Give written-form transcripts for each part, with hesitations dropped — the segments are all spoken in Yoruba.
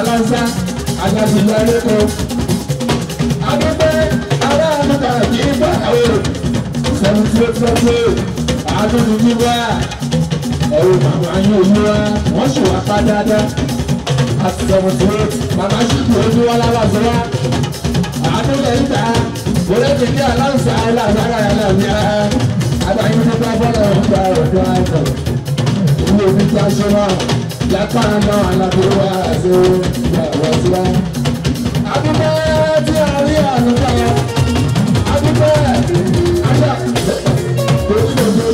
aláǹsá àjàdìlẹ̀ lẹ́kọ̀ọ́. Adúgbò ará àmúta kì í bá àwọn 78 àádọ́dún níwá. Ẹ̀rù màmá yín olúwa wọ́n ṣì wá pa dáadáa. Àti 78 màmá ṣìkì ojú wa lábàzọ́wá. Àádọ́dún níta wọlé kékeré aláǹsá aláǹsára aláǹsá. Àgbáyé tó bá bọ́lá ọ̀gá ọ̀dọ́ àìsàn. Ilé omi tí a ṣe náà lápá náà alábòwá àti ìyàwó síwá. Adúgbò tí a rí àlùkò adúgbò àṣà òṣèlú.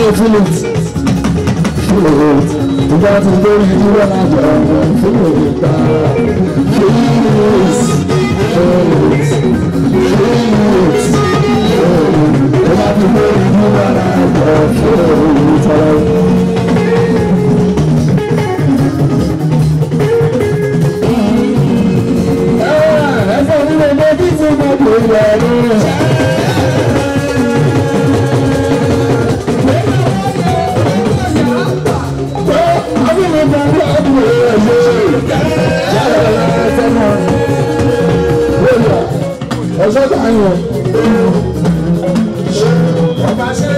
ní Philips. Ìgbà tí lórí ìdíwọ́ náà jọ Philips. Ìgbà tí lórí ìdíwọ́ náà jọ Philips. Ọjọ́ tá a yàn. Ọba ṣe.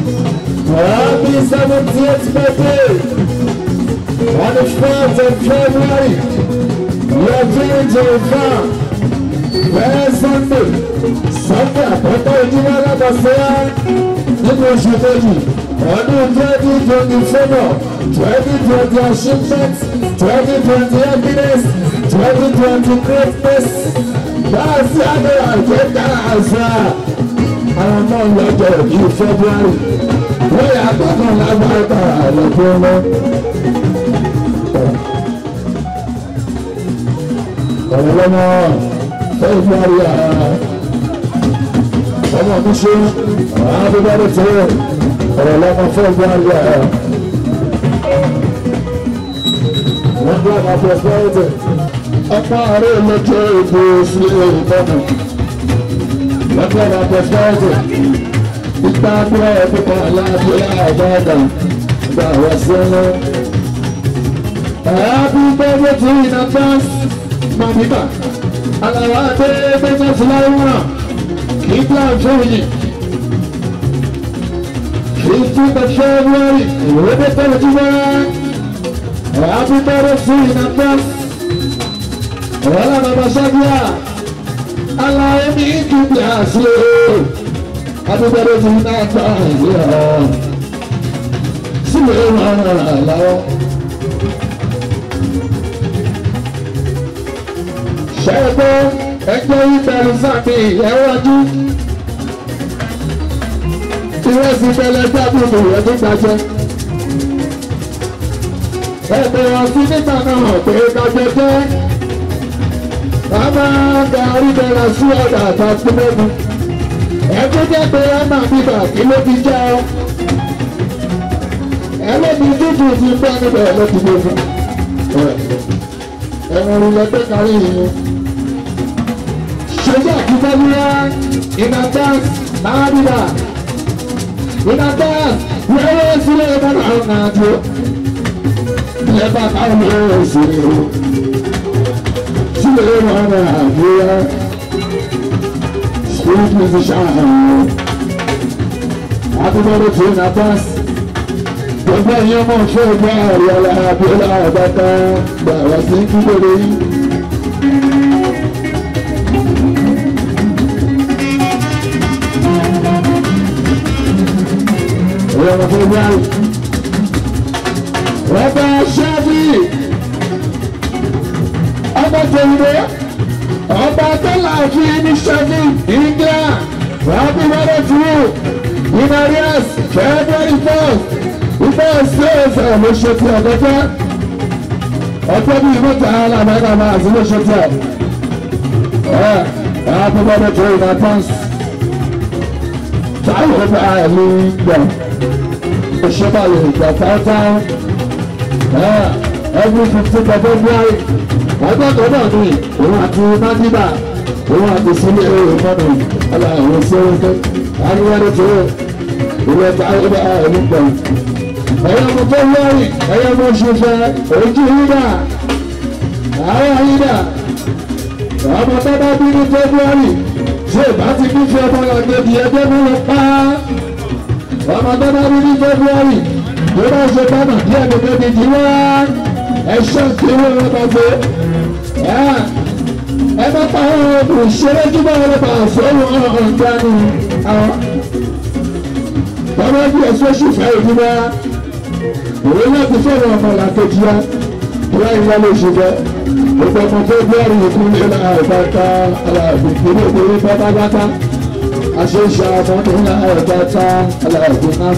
Happy 70th birthday on the 4th of February. We are doing to the farm. Where's Sunday? Sunday, àkọ́kọ́ ìdíwọ́ alábàṣẹ́yà nínú oṣù kejì ọdún 2024, 2020 achievement, 2020 happiness, 2020 greatness. Láàsì àgbẹ̀ àjẹká àṣà àwọn náà lọ́jọ́ ìlú February. Wọ́n yà àgbàdo lágbàdo àlọ́kọ́ lọ. Ọ̀rọ̀ lọ́mọ February ọmọ mi ṣe àbúgbàdo tó ọ̀rọ̀ lọ́mọ February wọ́n gbọ́ àwọn prosperity. Ọ̀pọ̀ ààrẹ lọ́jọ́ ìbò sílé ìtọ́nà. Wọ́n gbọ́ àwọn prosperity. Ìgbà àbúrò ẹ̀kọ́ aláàbò àbáàdà gbà wá sẹ́lẹ̀. Happy birthday to you in advance, Mamiba. Àlàwọ̀ àti ẹgbẹ́jọ́ fúláwọ̀ ìgbà àjọyìn. 15th of February, ìwé tẹ̀lé tí wọ́n. Happy birthday to you in advance. Ọ̀la bàbá Ṣábíà. Àlàyé mi ìdúgbò àṣẹ. Happy birthday to you in advance. Sílẹ̀ wọn àlàó. Ṣẹ́gbẹ́ ẹgbẹ́ ìbẹ̀rù sàmì ẹ̀wọ́jú. Ìrẹsì bẹ̀rẹ̀ dábùbù ẹ̀dún gbàjẹ́. Ẹgbẹ́ wọn sí nígbà náà pé gbàjẹ́ jẹ́. Bàbá gàrí bẹ̀rẹ̀ sí ọ̀dà àtàkì mẹ́nu. Ẹgbẹ́ jẹ́ pé ẹ máa bíbà kí ló fi jẹ́ ọ. Ẹlẹ́ni dúdú ti bá níbẹ̀ lọ́ti gbogbo. Ẹ̀wọ̀n ìlẹ́gbẹ́ kárí yìí. Ṣèjọ́ àkíkọ́lúwá ìnàtàs náàbìdà ìnàtàs wẹ́wẹ́ sílẹ̀ ìbára àwọn àjò ẹ̀bá káwọn ọ̀rọ̀ sílẹ̀ sílẹ̀ ìbára àjò spirit musician àtúbọ̀dọ̀ tó ìnàtàs gbogbo ẹ̀yìn ọmọ fún ọgbà àríyàlá àbíọ́lá ọ̀bátá gbàrà sí kíkéré yìí. Ọba February, ọba Ṣáfì, ọba Tòwúrò, ọba Tọ́láfì ní Ṣáfì, England, Happy birthday to you, in arrears, February 1st, ìfẹ́ ṣẹ́ẹ̀sì ló ṣe ti ọ̀dọ́jọ́, ọjọ́ bíi mẹ́ta alábàárà máa sí ló ṣe ti ọ̀. Happy birthday to you in advance. Táyọ̀ bá a lè gbà. Ìṣẹ́bàlẹ̀ ìgbà táwọn every 15th of February ọjọ́ náà ni òun àti Madiba òun àti sílẹ̀ èrò mọ́nà aláwọ̀ sẹ́wọ́ntẹ́ àríwájú tó ilẹ̀ táwọn bá ẹ̀mí gbà. Ẹ̀yọ́ mo tó wọ́ọ̀rì ẹ̀yọ́ mo ṣe fẹ́ ojú yídà àwọn yídà ọmọ tó bá bí ní February Ṣé ìbá ti kú fún ọmọ làgbèdì ẹgbẹ́ mú lọ pa á? Ọmọ tó bá rí ní February ló bá ṣe bánà díẹ̀ ní kejì wá. Ẹ̀ṣọ́ tí wọ́n lọ bá ṣe. Ẹ bá pa àwọn ọkùnrin ṣeré tí wọ́n lọ bá fọwọ́ ọ̀gá ni àwọn. Bàbá bí ẹ̀ṣọ́ ṣùfẹ́ ìdúrà. Òwe náà ti fẹ́ràn ọmọ làkejì wa. Ìwà ìwà ló ṣe bẹ́ẹ̀. Gbogbo ọmọ tó gbẹ́rù ìkúnlé náà ìbáta aláàbìkúrò ìkúrò pátápátá. Àṣeṣe àwọn tó ń náà ìbáta aláàbìkúrò náà.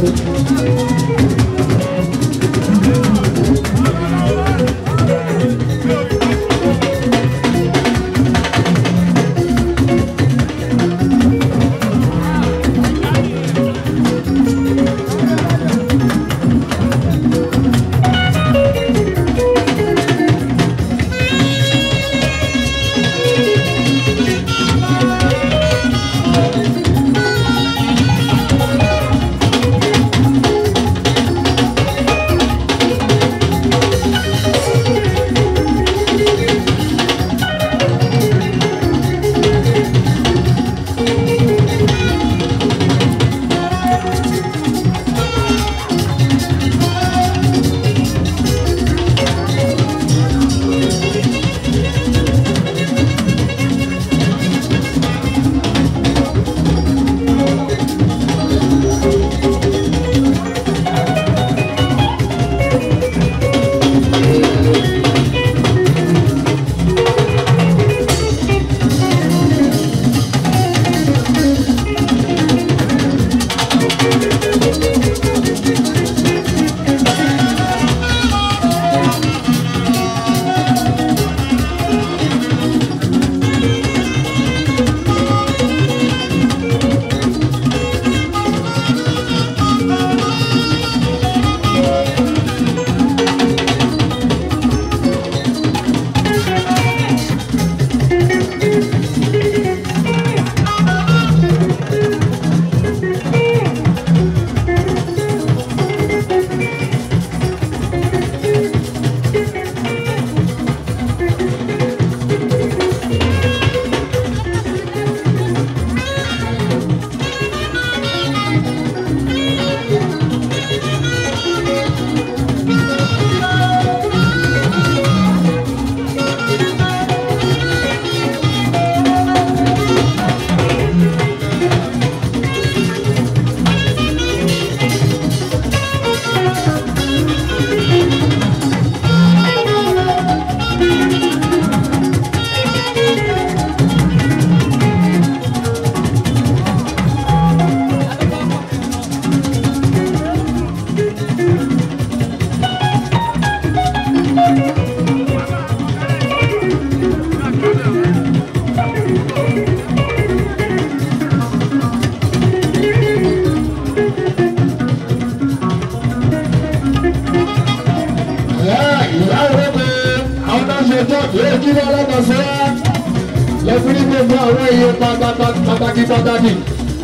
Pàtàkì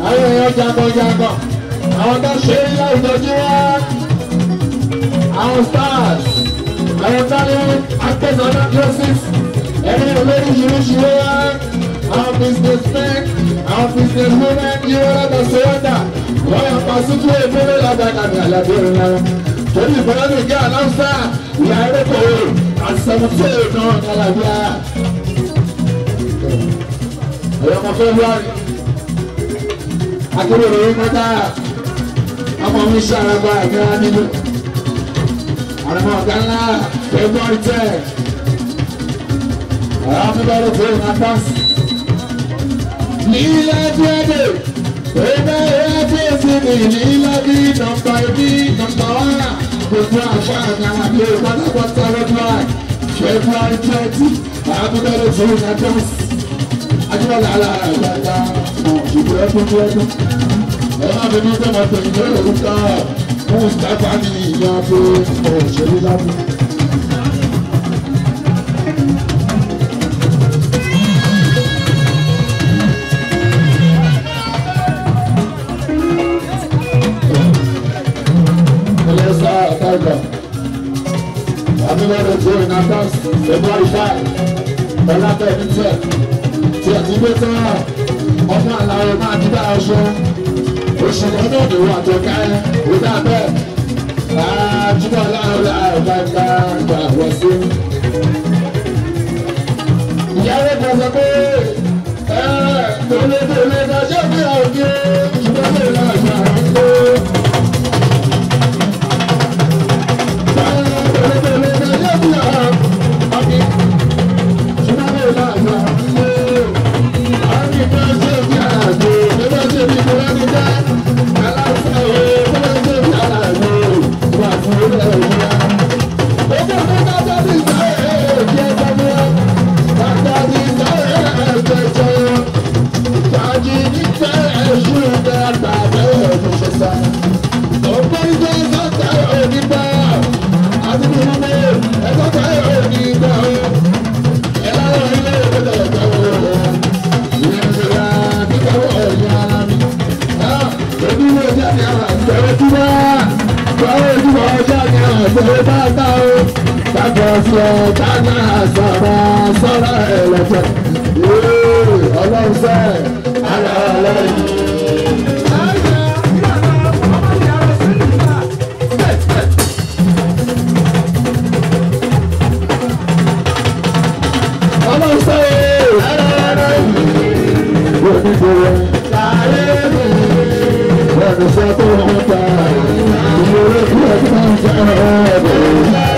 àwọn èèyàn jagbọ̀jagbọ̀ àwọn tó ṣe é láwùjọ wá àwọn stars àwọn talent actors and actresses ẹni olóríṣiríṣi wá àwọn businessmen àwọn businesswomen yíwọ́ lọ́dọ̀ sọ́wọ́dà wọ́n yàn pa síjú ìpínlẹ̀ ládàkàdì àlàdé ńlá torí ìfọwọ́dún ìgé àlọ́sà ìyá ẹ̀rẹ́kọ̀ àṣẹmùsọ̀ náà ní àlàbíà ọ̀yọ́mọ fẹ́ wárí. Akéwì rẹ̀ mọ́tà ọmọ mi ṣe àràgbà àgbẹ̀rẹ̀ nínú àrùn ọ̀gá ńlá February 10 àwọn akébẹ̀rẹ̀ tó ń àtàsí. Nílá díẹ̀dẹ̀ ẹgbẹ́ ẹgbẹ́ ìsinmi nílá bí nọ́mbà ẹbí nọ́mbà wá gbogbo àṣà àti àwọn àgbẹ̀ pátápátá wẹ́bláì February 20 àwọn akébẹ̀rẹ̀ tó ń àtàsí. Ajibala àgbàgbà ìbò ẹkún tó ẹkún ẹ má fi ní sọmọ tó ìjọ òrùka fún Mustapha ní ìyá tó òṣèlú lábú. Ẹlẹ́sà àtàgbà àbíwọ́dọ̀ tó ìnàtàs February 5 ọ̀làtẹ̀ ní 10. Tí a ti gbé tán ọmọ àlàyé máa ti dá aṣọ oṣù lọ́dọ̀ òdòwò àtọ̀ká ó dá bẹ́ẹ̀ àjùmọ̀ láàrúlà ìgbàgbà gbà wọ̀ sí. ìyáwó kan sọ pé tòlótòló dájọ́ bí àwòké ṣùgbọ́n lè lọ àgbà àgbà. tòlótòló dájọ́ bí àwòké ṣùgbọ́n lè lọ àgbà àgbà. Ọlọ́run sẹ́, ara ọlọ́run. Ọlọ́run sẹ́, ara ọlọ́run. Onígbòrò láyé mi, ẹnu sọ tó ń ta, ìwé kí ẹ̀ka ń sẹ́ ọ̀rọ̀.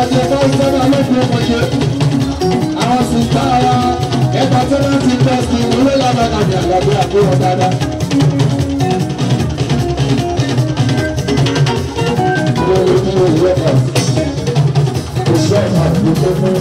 àti ẹ̀kọ́ ìṣẹ́nà lókun ọmọṣẹ́. Àwọn sìgá ara ẹ̀ka tí wọ́n ti tẹ̀ sí ìwúlé lábàkàbí àgbàgbé àkóhọ̀ dáadáa. Ilé ìlú ìlú ẹ̀ka òṣìṣẹ́ ẹ̀ka ìlú tó fún.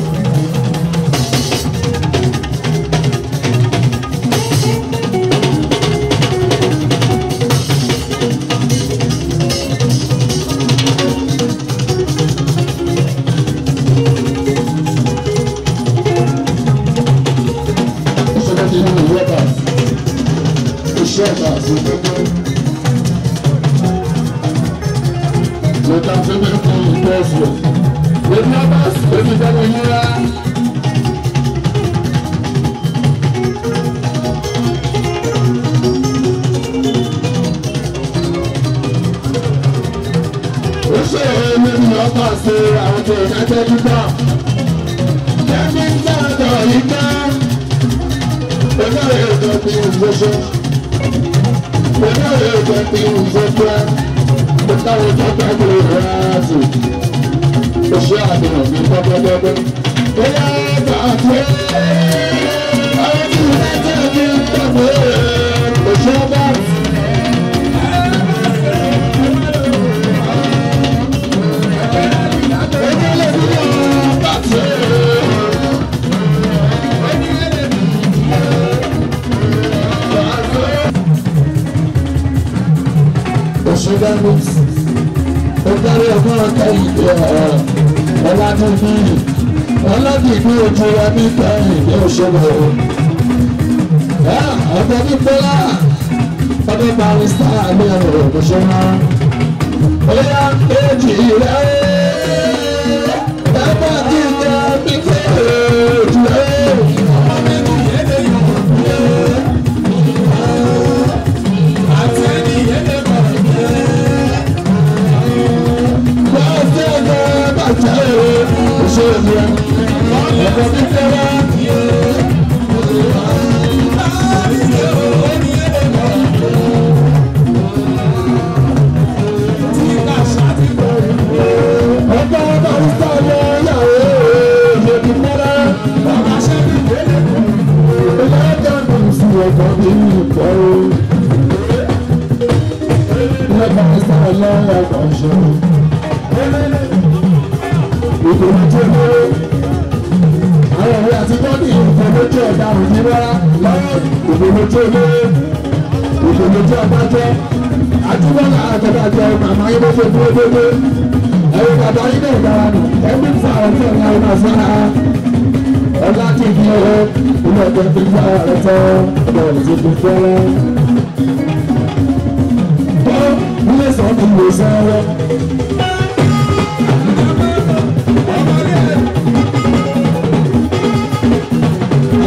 Look at the people with numbers, with the camera. We say, maybe your past, I want to get you down. Let me tell you down. We're not here to be in vision. We're not here to be in vision. Táwọn tó gbàgbé ìrìnàjò ó ṣe àdéhùn ní pọ́pọ́pọ́pọ́. Bóyá bàtẹ́ àwọn tí wọ́n tẹ̀ ní ìtọ́gbé òṣè bá. Ojúlé ní bàtẹ́. Òṣè bá mi. Ọ̀gárí ọgbọ́n akẹ́yìndé ọ̀làdìgbò ojú wa ní kẹ́yìndé òṣèlú. Ọ̀gbọ́n ní bọ́lá ọdún barista ní ọ̀rọ̀ òṣèlú. Bóyá èjì rẹ̀ ẹ̀fọ́ kí n jẹ́ pípé ojú rẹ̀. Àwọn ìwé àti bọ́ọ̀dì ìfọ̀lójú ọ̀dà òní rárá lọ́wọ́ ìfọ̀lójú olówó ìfọ̀lójú ọ̀dájọ́ àtúbọ̀lá àtọ́dájọ́ màmá yín bó ṣe dúró dédé ẹ̀rọ bàbá yín náà dára nù ẹ̀mí fún àwọn tí ọ̀la ọ̀nà sára ọ̀la kì í fi ọ̀rọ̀ ilé ẹ̀jẹ̀ fi fún àwọn ẹ̀tọ́ bọ̀ọ̀lù ti fi fẹ́rẹ́. Ilé sọ̀rọ̀ ti lè sọ̀rọ̀.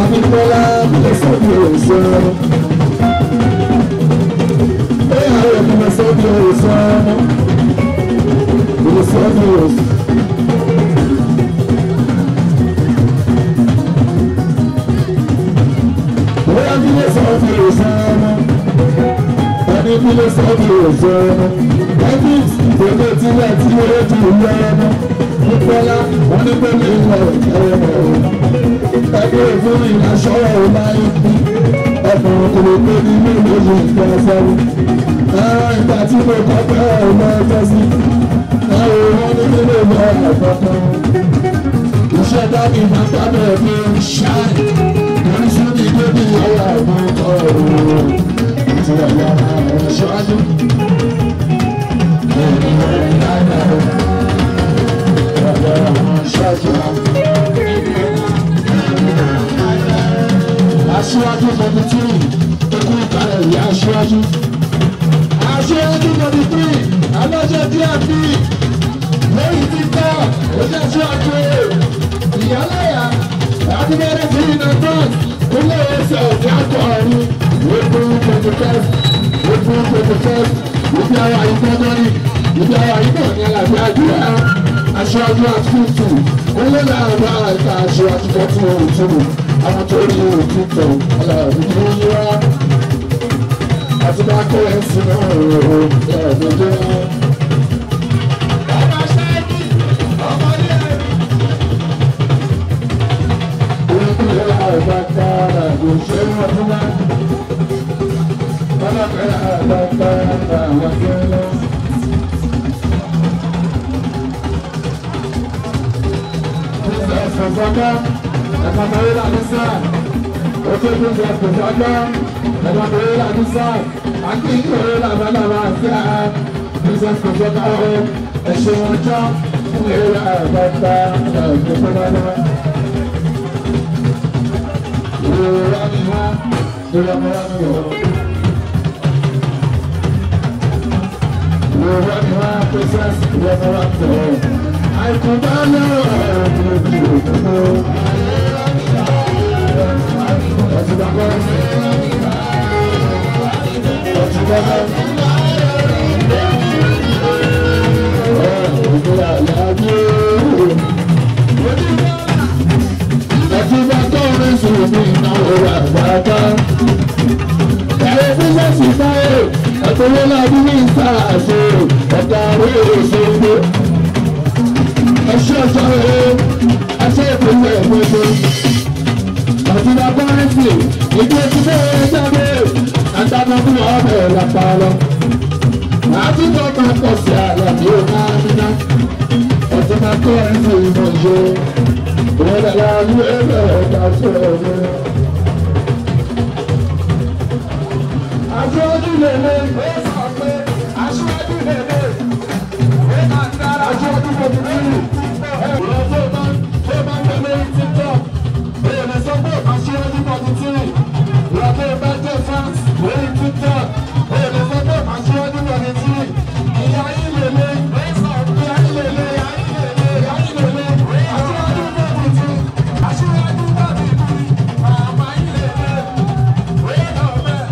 Abímbọ́lá ilé sọ̀rọ̀ ti lè sọ̀rọ̀. Bóyá àwọn ìpínlẹ̀ sọ̀rọ̀ ti lè sọ̀rọ̀. Ilé sọ̀rọ̀ ti lè sọ̀rọ̀. Bóyá ilé sọ̀rọ̀ ti lè sọ̀rọ̀. Ìpínlẹ̀ sọ́ọ̀tì òṣèré ẹbí ìgbòho tilẹ̀ tí ó lè ju ìlú ẹran nípọ́lá wọn ní pé mi lọ ẹbí òfin ìlàṣọ ọ̀la ikú ọkùnrin kò lè gbé ní ilé ìlú ìgbà sẹ́wọ̀n ìgbà tí mo kọ́ pé ọ̀la ẹjọ́ sí wọn ní nílé ìlú àkọ́kọ́ iṣẹ́ dábì máa dábẹ̀ ẹ̀mí ṣáì wọ́n ní sọ́ọ̀tì débi ìyàwó àwọn ọ̀rọ̀. Aṣíwájú bọ̀dù tírì ikú ìkàlẹ̀ ìyá aṣíwájú. Aṣíwájú bọ̀dù tírì alájọ DRP lórí títà ojú aṣíwájú ìyálẹ̀yà adúbẹ̀rẹ̀ sí iná tán ilé ẹsẹ̀ òkè akọ̀ọ̀rù wípé ibi ara yìí gbọ́dọ̀ ní ibi ara yìí náà ní alábẹ́ àdúrà aṣáájú àtúntò olóòlà àbá àìka aṣáájú tó tún ohun tó lò àwọn tó rí ohun tó tọ̀ aláàbí tó ń yíra àti bá kó ẹ̀sìn náà rò ẹ̀ẹ́dẹ́gbẹ́. Ọmọ ṣáájú ọmọdé ẹ̀rí. kò ṣe é wọ́n tún wá. Ọlọ́pàá àgbàgbà àwọn tó ń lọ. Ẹ̀fọ̀fọ̀gbọ́ ẹ̀fọ̀mọ̀wé làdí sáà. Oṣù tó ń ẹ̀fọ̀fọ̀gbọ́ ẹ̀fọ̀mọ̀wé làdí sáà. Akínkòrò làbálàbà àti àá. Bísí ẹ̀fọ̀fọ̀gbọ́ ẹ̀ṣẹ̀ wọn jọ́. Fún èrè àgbàgbà ẹ̀fọ̀fọ̀gbọ́. Ìrora mi wá, ìrora mi wá mi wọ̀. Ìrora mi wá process, ìrora mi wá mi wọ̀. Àìkúndá lọ́wọ́ ẹ̀rọ mi ò tó. Ọ̀túnbàbọ̀ ọ̀túnbàbọ̀ ìgbéra ìyájú. Ọ̀túnbàbọ̀ rẹ̀ sọ̀rọ̀ ní ìnáwó àgbàdá. Ẹ̀rọ bísẹ̀sì báyìí, ẹ̀tọ́wọ́ lábí ní ìsáàṣe, ọ̀gá orí òṣèlú. Ẹ̀ṣẹ́ ọ̀ṣọ́ rẹ̀, ẹ̀ṣẹ́ ìpínlẹ̀ gbogbo. Ọ̀túnbàbọ̀ rẹ̀ sì, ìgbé ti bẹ́ẹ̀ jáde, àtàkùn ọ̀bẹ̀ lápá lọ. Àtúntò máa pọ̀ sí àlàbí ọ̀gá níná. Ọ̀túnbàbọ̀ rẹ̀ sì mọ̀ ṣe. Ìrọ̀lẹ́ àlú ẹ̀rọ ọ̀gá sọ̀rọ̀ rẹ̀. Aṣọ́jú lèlè, ó sọ pé aṣọ́jú lèlè, ó máa dára aṣọ́jú lòdì nínú. Ìrọ̀ tó bá ń gbẹ̀mí TikTok, èyí lè sọ pé aṣọ́jú lòdì nínú. Ìrọ̀ tó bá jẹ́ fans lórí TikTok, èyí lè sọ pé aṣọ́jú lòdì nínú. Ìyá yín lèlè, ó sọ pé ayé lèlè, ayé lèlè, ayé lèlè, aṣọ́jú lòdì nínú. Aṣọ́jú lòdì nínú. Màmá yín lèlè, ó yẹ kọ̀ bẹ́ẹ̀.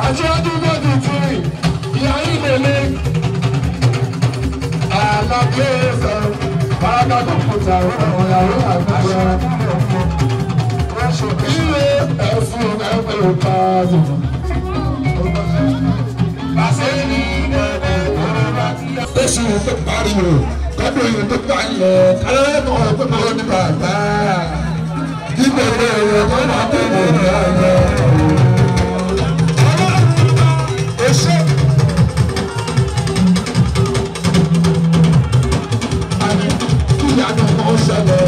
Aṣọ́jú lòdì tí ìyá ìlélé alágbèéfẹ́ bàbá kọ̀ǹpútà ọ̀rọ̀ ìyàwó àgbàgbà ilé ẹ̀fún ẹgbẹ́ ìpàdé. Oṣù tó pariwo kọ́dún yìí tó palẹ̀ kálẹ́mọ̀ tó máa ní bàbá ìbẹ̀rẹ̀ ẹ̀rọ tó máa tó mọ̀ ní ọ̀rọ̀. Ìyàtọ̀ kan ṣẹlẹ̀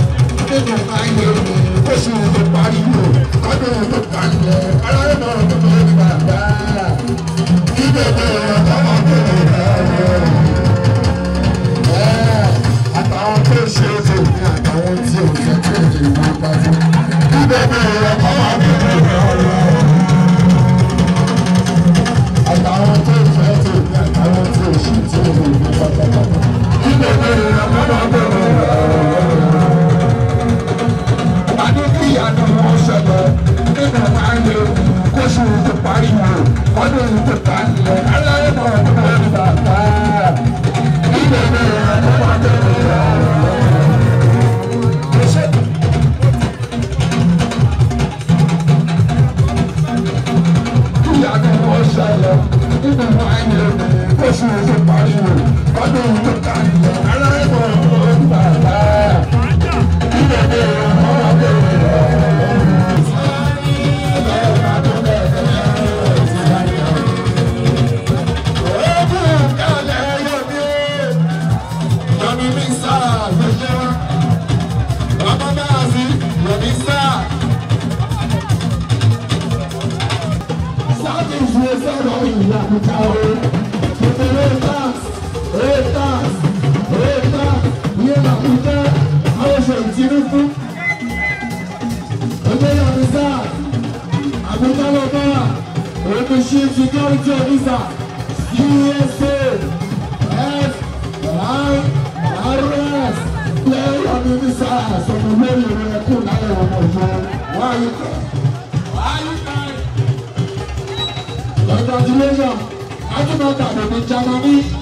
nínú ayé mi, oṣù tó pariwo, ọdún tó palẹ̀, aláìmọ̀ tó tó ní bàbá, ìbẹ̀rẹ̀ ọmọ tó ní bàbá. Àtàwọn tó ṣe é tó ní àtàwọn tí ò fẹ́ tó lè wọ́n bá fún. Ìbẹ̀rẹ̀ ọmọ tó ní bàbá. Àtàwọn tó fẹ́ tó ní àtàwọn tí ò ṣe tó lè wọ́n bá fún. Ìbẹ̀rẹ̀ ọmọ tó ní bàbá. Ìyàtọ̀ wọn ṣẹlẹ̀ nínú ayé kóṣù tó pariwo ọdún tó palẹ̀ aláìmọ̀ tó máa ń bàbá ìbẹ̀rẹ̀ ọmọdé rẹ̀. Ìyàtọ̀ wọn ṣẹlẹ̀ nínú ayé kóṣù tó pariwo ọdún tó palẹ̀ aláìmọ̀ tó máa ń bàbá ìbẹ̀rẹ̀ ọmọdé rẹ̀. Chief Security Officer, USA, FIRS, Player Minister, some very cool. Why you crying? Congratulations. I do not have any Germany.